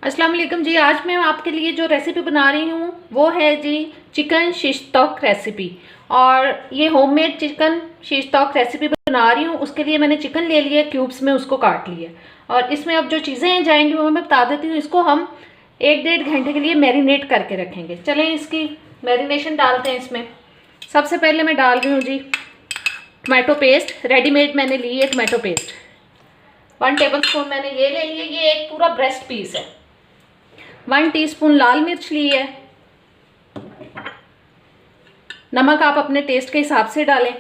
अस्सलाम वालेकुम जी। आज मैं आपके लिए जो रेसिपी बना रही हूँ वो है जी चिकन शिश तौक रेसिपी। और ये होममेड चिकन शिश तौक रेसिपी बना रही हूँ। उसके लिए मैंने चिकन ले लिया क्यूब्स में, उसको काट लिया। और इसमें अब जो चीज़ें जाएंगी वो मैं बता देती हूँ। इसको हम 1-1.5 घंटे के लिए मैरिनेट करके रखेंगे। चलें इसकी मैरिनेशन डालते हैं इसमें। सबसे पहले मैं डाल रही हूँ जी टमाटो पेस्ट। रेडीमेड मैंने ली है टमाटो पेस्ट, 1 टेबल स्पून मैंने ये ले लिया। ये एक पूरा ब्रेस्ट पीस है। 1 टीस्पून लाल मिर्च ली है। नमक आप अपने टेस्ट के हिसाब से डालें।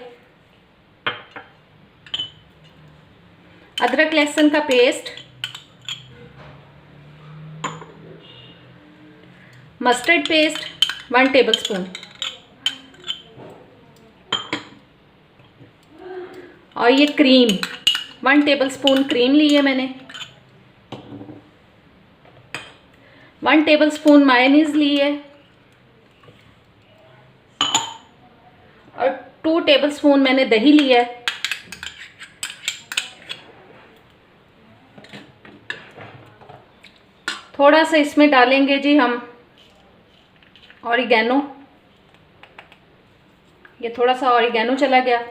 अदरक लहसुन का paste, mustard paste 1 table spoon, और ये क्रीम 1 टेबल स्पून क्रीम ली है मैंने। 1 टेबल स्पून मायोनीज ली है और 2 टेबल स्पून मैंने दही लिया है। थोड़ा सा इसमें डालेंगे जी हम ऑरिगेनो। ये थोड़ा सा ऑरिगेनो चला गया।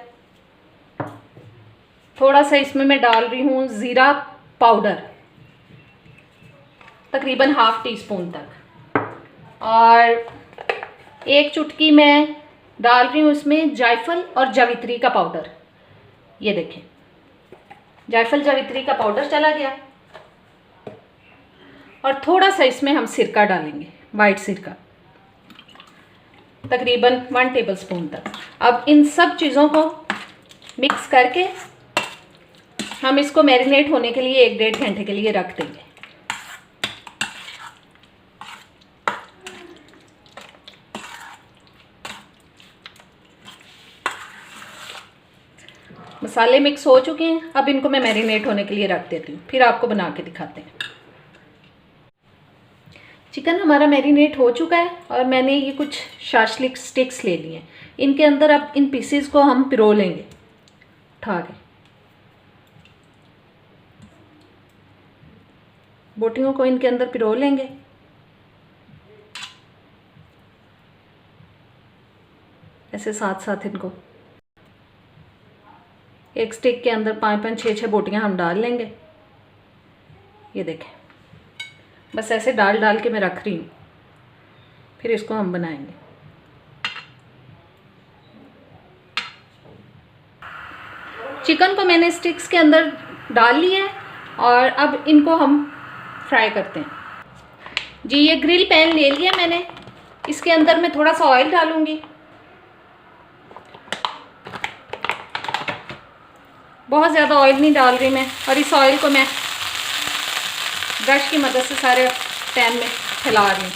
थोड़ा सा इसमें मैं डाल रही हूँ ज़ीरा पाउडर, तकरीबन ½ टीस्पून तक। और 1 चुटकी मैं डाल रही हूँ इसमें जायफल और जावित्री का पाउडर। ये देखें, जायफल जावित्री का पाउडर चला गया। और थोड़ा सा इसमें हम सिरका डालेंगे, वाइट सिरका, तकरीबन 1 टेबल स्पून तक। अब इन सब चीज़ों को मिक्स करके हम इसको मैरिनेट होने के लिए 1-1.5 घंटे के लिए रख देंगे। मसाले मिक्स हो चुके हैं। अब इनको मैं मैरिनेट होने के लिए रख देती हूँ, फिर आपको बना के दिखाते हैं। चिकन हमारा मैरिनेट हो चुका है और मैंने ये कुछ शाशलिक स्टिक्स ले लिए हैं। इनके अंदर अब इन पीसेस को हम पिरो लेंगे उठा के। बोटियों को इनके अंदर पिरो लेंगे। ऐसे साथ साथ इनको एक स्टिक के अंदर 5-5, 6-6 बोटियां हम डाल लेंगे। ये देखें, बस ऐसे डाल डाल के मैं रख रही हूँ। फिर इसको हम बनाएंगे। चिकन को मैंने स्टिक्स के अंदर डाल लिया है और अब इनको हम फ्राई करते हैं जी। ये ग्रिल पैन ले लिया मैंने। इसके अंदर मैं थोड़ा सा ऑयल डालूंगी। बहुत ज़्यादा ऑयल नहीं डाल रही मैं। और इस ऑयल को मैं ब्रश की मदद से सारे पैन में फैला रही हूँ।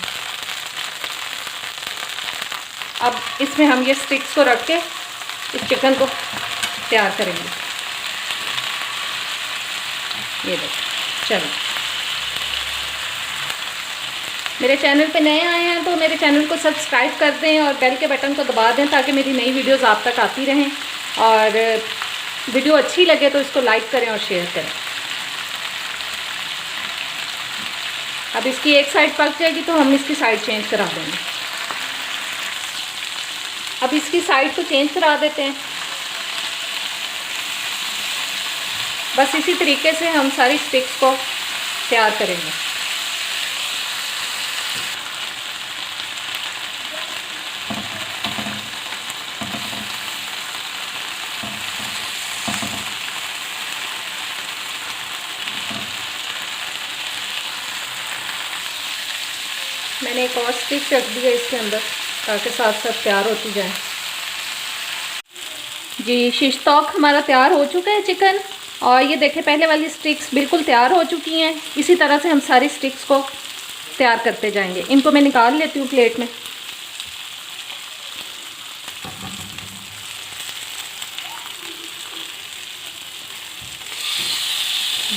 अब इसमें हम ये स्टिक्स को रख के इस चिकन को तैयार करेंगे। ये देखो, चलो। मेरे चैनल पे नए आए हैं तो मेरे चैनल को सब्सक्राइब कर दें और बेल के बटन को दबा दें ताकि मेरी नई वीडियोस आप तक आती रहें। और वीडियो अच्छी लगे तो इसको लाइक करें और शेयर करें। अब इसकी एक साइड पक जाएगी तो हम इसकी साइड चेंज करा देंगे। अब इसकी साइड को चेंज करा देते हैं। बस इसी तरीके से हम सारी स्टिक्स को तैयार करेंगे। मैंने एक और स्टिक रख दी है इसके अंदर ताकि साथ साथ तैयार होती जाए जी। शिश तौक हमारा तैयार हो चुका है चिकन। और ये देखें, पहले वाली स्टिक्स बिल्कुल तैयार हो चुकी हैं। इसी तरह से हम सारी स्टिक्स को तैयार करते जाएंगे। इनको मैं निकाल लेती हूँ प्लेट में।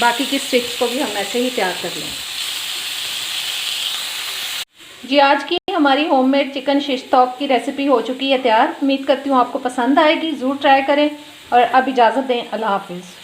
बाकी की स्टिक्स को भी हम ऐसे ही तैयार कर लेंगे जी। आज की हमारी होममेड चिकन शिश तौक की रेसिपी हो चुकी है तैयार। उम्मीद करती हूँ आपको पसंद आएगी। ज़रूर ट्राई करें और अब इजाज़त दें। अल्लाह हाफिज़।